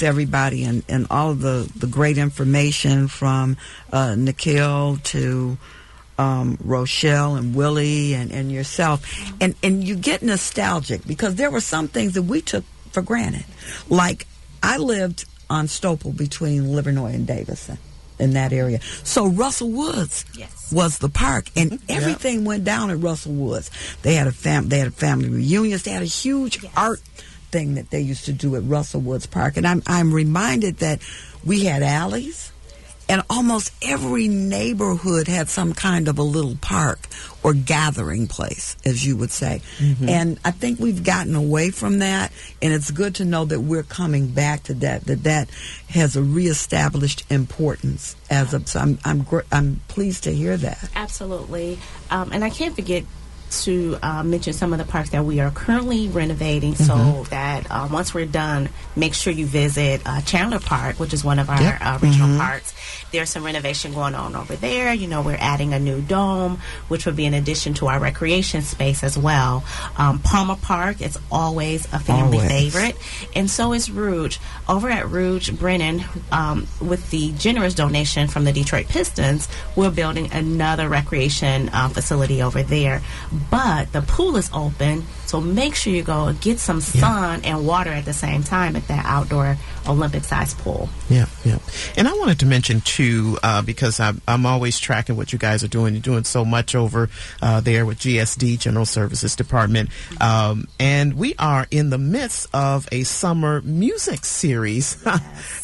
everybody and all of the great information from Nikhil to Rochelle and Willie and yourself. And you get nostalgic because there were some things that we took for granted, like I lived on Stopel between Livernois and Davison in that area. So Russell Woods was the park, and everything went down at Russell Woods. They had family reunions. They had a huge art thing that they used to do at Russell Woods Park. And I'm reminded that we had alleys, and almost every neighborhood had some kind of a little park or gathering place, as you would say. And I think we've gotten away from that, and it's good to know that we're coming back to that has a reestablished importance. So I'm pleased to hear that. Absolutely. And I can't forget to mention some of the parks that we are currently renovating, so that once we're done, make sure you visit Chandler Park, which is one of our regional parks. There's some renovation going on over there. You know, we're adding a new dome, which would be in addition to our recreation space as well. Palmer Park, it's always a family favorite, and so is Rouge. Over at Rouge, Brennan, with the generous donation from the Detroit Pistons, we're building another recreation facility over there. But the pool is open, so make sure you go get some sun and water at the same time at that outdoor Olympic-sized pool. Yeah. And I wanted to mention, too, because I'm always tracking what you guys are doing. You're doing so much over there with GSD, General Services Department. And we are in the midst of a summer music series.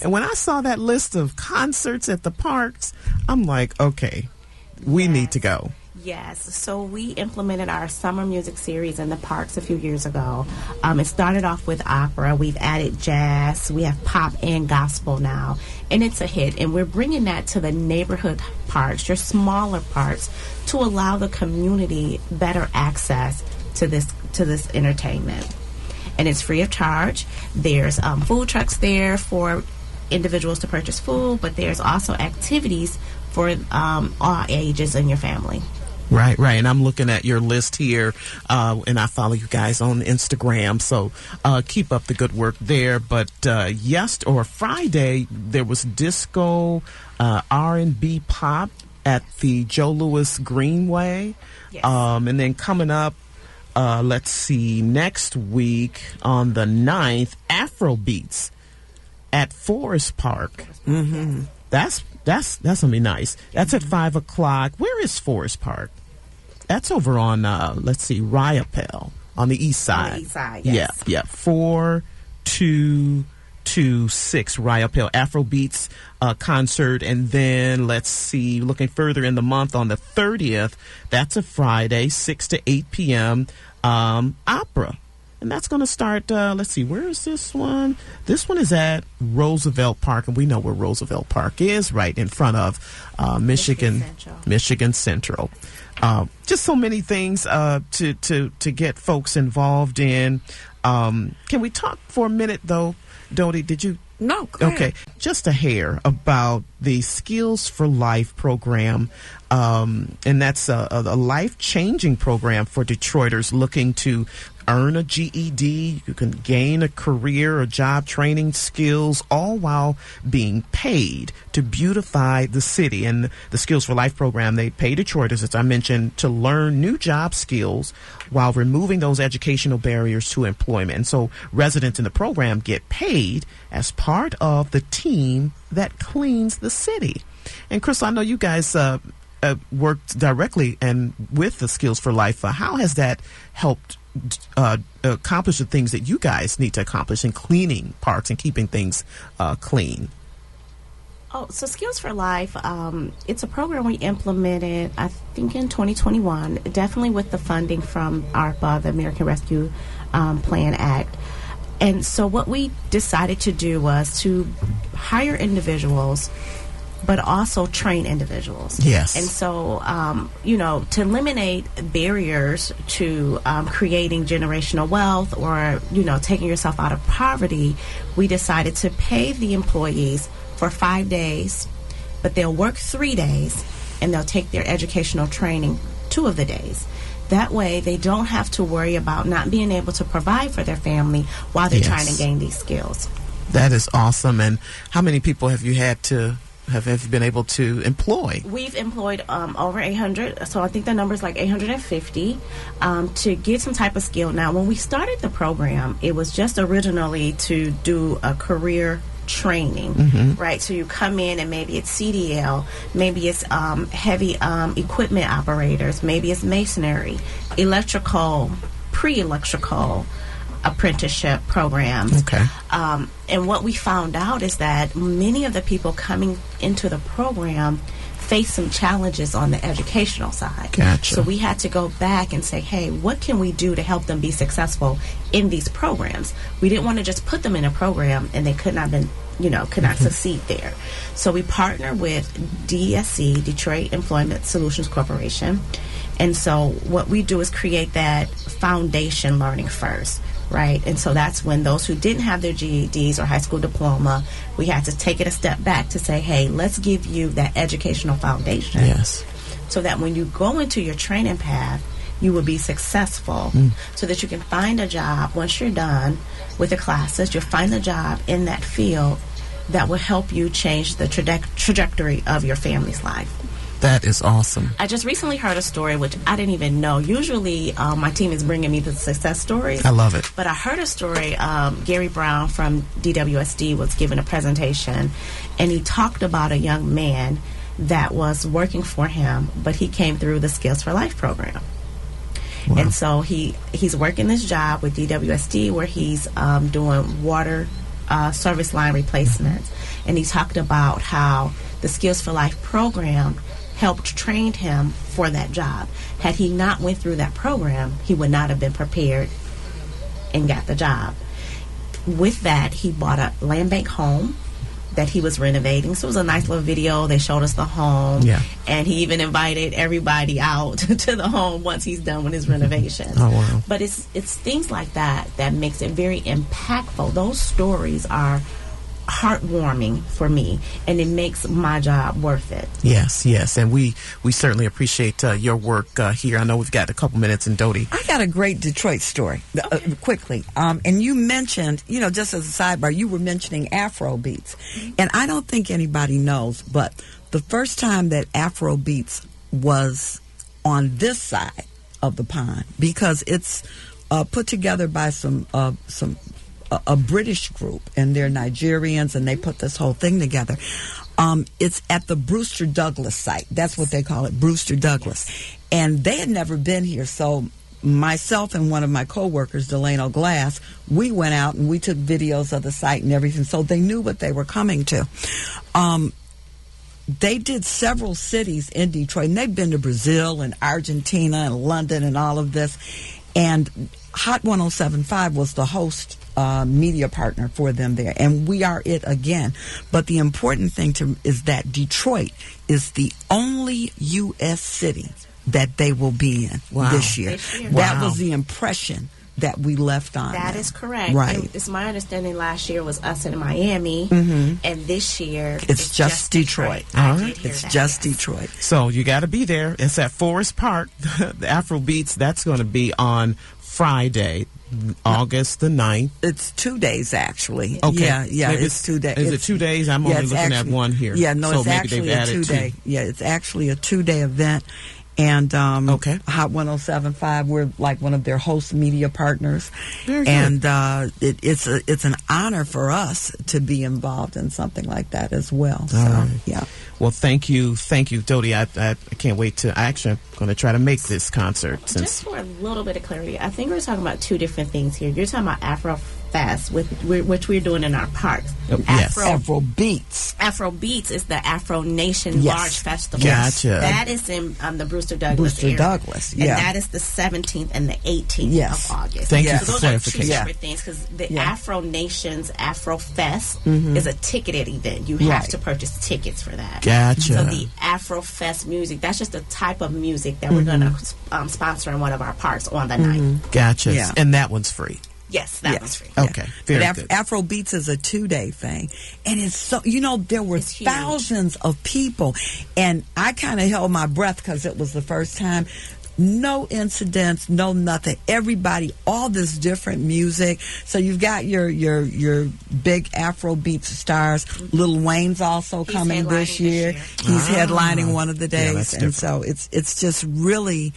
And when I saw that list of concerts at the parks, I'm like, okay, we need to go. Yes, so we implemented our summer music series in the parks a few years ago. It started off with opera. We've added jazz. We have pop and gospel now, and it's a hit. And we're bringing that to the neighborhood parks, your smaller parks, to allow the community better access to this entertainment. And it's free of charge. There's food trucks there for individuals to purchase food, but there's also activities for all ages in your family. Right. And I'm looking at your list here, and I follow you guys on Instagram, so keep up the good work there. But Friday, there was disco, R&B pop at the Joe Louis Greenway. Yes. And then coming up, let's see, next week on the 9th, Afrobeats at Forest Park. That's gonna be nice. That's at 5 o'clock. Where is Forest Park? That's over on Riopelle on the east side. On the east side, yes. Yeah. 4226 Riopelle Afrobeats concert, and then let's see, looking further in the month on the 30th, that's a Friday, 6 to 8 p.m. Opera. And that's going to start, let's see, where is this one? This one is at Roosevelt Park, and we know where Roosevelt Park is, right in front of Michigan Central. Just so many things to get folks involved in. Can we talk for a minute, though, Dodie? Did you? No, go ahead. Okay, just a hair about the Skills for Life program. And that's a life-changing program for Detroiters looking to earn a GED. You can gain a career or job training skills, all while being paid to beautify the city. And the Skills for Life program, they pay Detroiters, as I mentioned, to learn new job skills while removing those educational barriers to employment. And so residents in the program get paid as part of the team that cleans the city. And Crystal, I know you guys worked directly and with the Skills for Life. How has that helped accomplish the things that you guys need to accomplish in cleaning parks and keeping things clean? Oh, so Skills for Life, it's a program we implemented, I think, in 2021, definitely with the funding from ARPA, the American Rescue Plan Act. And so what we decided to do was to hire individuals, but also train individuals. Yes. And so, to eliminate barriers to creating generational wealth or, taking yourself out of poverty, we decided to pay the employees for 5 days, but they'll work 3 days, and they'll take their educational training 2 of the days. That way, they don't have to worry about not being able to provide for their family while they're trying to gain these skills. That is awesome. And how many people have you had to have been able to employ? We've employed over 800, so I think the number is like 850 to get some type of skill. Now, when we started the program, it was just originally to do a career training, right? So you come in and maybe it's CDL, maybe it's heavy equipment operators, maybe it's masonry, electrical, pre-electrical apprenticeship programs. Okay. And what we found out is that many of the people coming into the program face some challenges on the educational side. Gotcha. So we had to go back and say, hey, what can we do to help them be successful in these programs? We didn't want to just put them in a program and they could not succeed there. So we partnered with DESC, Detroit Employment Solutions Corporation. And so what we do is create that foundation learning first, right? And so that's when those who didn't have their GEDs or high school diploma, we had to take it a step back to say, hey, let's give you that educational foundation. Yes. So that when you go into your training path, you will be successful so that you can find a job once you're done with the classes. You'll find a job in that field that will help you change the trajectory of your family's life. That is awesome. I just recently heard a story which I didn't even know. Usually my team is bringing me the success stories. I love it. But I heard a story. Gary Brown from DWSD was giving a presentation, and he talked about a young man that was working for him, but he came through the Skills for Life program. Wow. And so he's working this job with DWSD where he's doing water service line replacements. And he talked about how the Skills for Life program helped train him for that job. Had he not went through that program, he would not have been prepared and got the job. With that, he bought a land bank home that he was renovating. So it was a nice little video. They showed us the home. Yeah. And he even invited everybody out to the home once he's done with his renovation. Oh, wow. But it's things like that that makes it very impactful. Those stories are heartwarming for me, and it makes my job worth it. Yes, yes, and we certainly appreciate your work here. I know we've got a couple minutes, and Dodie, I got a great Detroit story quickly. And you mentioned, just as a sidebar, you were mentioning Afro beats, and I don't think anybody knows, but the first time that Afro beats was on this side of the pond, because it's put together by a British group, and they're Nigerians, and they put this whole thing together. It's at the Brewster Douglas site. That's what they call it, Brewster Douglas. Yes. And they had never been here, so myself and one of my co-workers, Delano Glass, we went out and we took videos of the site and everything, so they knew what they were coming to. They did several cities in Detroit, and they've been to Brazil and Argentina and London and all of this. And Hot 107.5 was the host media partner for them there, and we are it again. But the important thing is that Detroit is the only U.S. city that they will be in this year. That was the impression that we left on. That is correct. Right. And it's my understanding last year was us in Miami, and this year it's just Detroit. All right. It's just Detroit. So you got to be there. It's at Forest Park. The Afro Beats, that's going to be on Friday, August the 9th. It's 2 days, actually. Okay. Yeah, maybe it's 2 days. Is it 2 days? I'm only looking at one here. Yeah, no, so it's maybe actually they've a added 2 day. Yeah, it's actually a 2 day event. And Hot 107.5, we're like one of their host media partners. Very and good. it's an honor for us to be involved in something like that as well. So, right. yeah. Well, thank you, Dodie. I can't wait to. Actually, I'm going to try to make this concert. Just for a little bit of clarity, I think we're talking about two different things here. You're talking about Afro Fest, which we're doing in our parks. Yes. Afro Beats. Afro Beats is the Afro Nation large festival. Gotcha. That is in the Brewster Douglas area. Douglas, and that is the 17th and the 18th of August. Thank you so for those clarification. are two separate things, because the Afro Nations Afro Fest is a ticketed event. You have to purchase tickets for that. Gotcha. So the Afro Fest music, that's just a type of music that we're going to sponsor in one of our parks on the night. Gotcha. Yeah. And that one's free. Yes, that one's free. Okay, very but good. Afro Beats is a 2 day thing, and it's so there were thousands of people, and I kind of held my breath because it was the first time. No incidents, no nothing. Everybody, all this different music. So you've got your big Afrobeat stars. Lil Wayne's also coming this year. He's headlining one of the days, and so it's just really.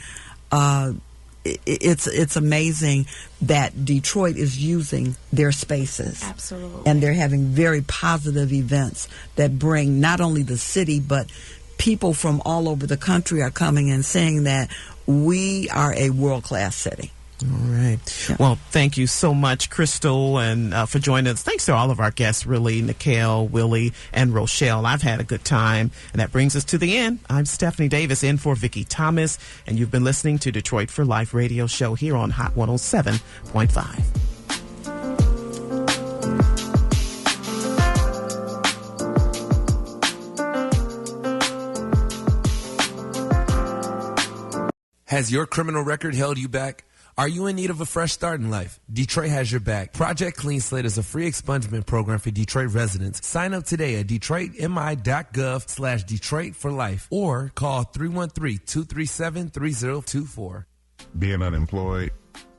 It's amazing that Detroit is using their spaces. Absolutely. And they're having very positive events that bring not only the city, but people from all over the country are coming and saying that we are a world-class city. All right. Yeah. Well, thank you so much, Crystal, and for joining us. Thanks to all of our guests, really, Nikhil, Willie, and Rochelle. I've had a good time, and that brings us to the end. I'm Stephanie Davis, in for Vicki Thomas, and you've been listening to Detroit for Life radio show here on Hot 107.5. Has your criminal record held you back? Are you in need of a fresh start in life? Detroit has your back. Project Clean Slate is a free expungement program for Detroit residents. Sign up today at detroitmi.gov/Detroit for life or call 313-237-3024. Being unemployed,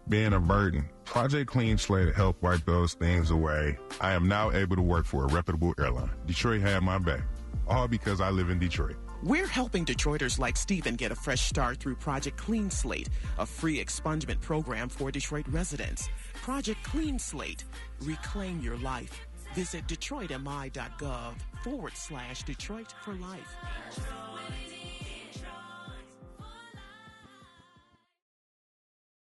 being a burden. Project Clean Slate helped wipe those things away. I am now able to work for a reputable airline. Detroit had my back, all because I live in Detroit. We're helping Detroiters like Stephen get a fresh start through Project Clean Slate, a free expungement program for Detroit residents. Project Clean Slate. Reclaim your life. Visit detroitmi.gov/Detroit for life.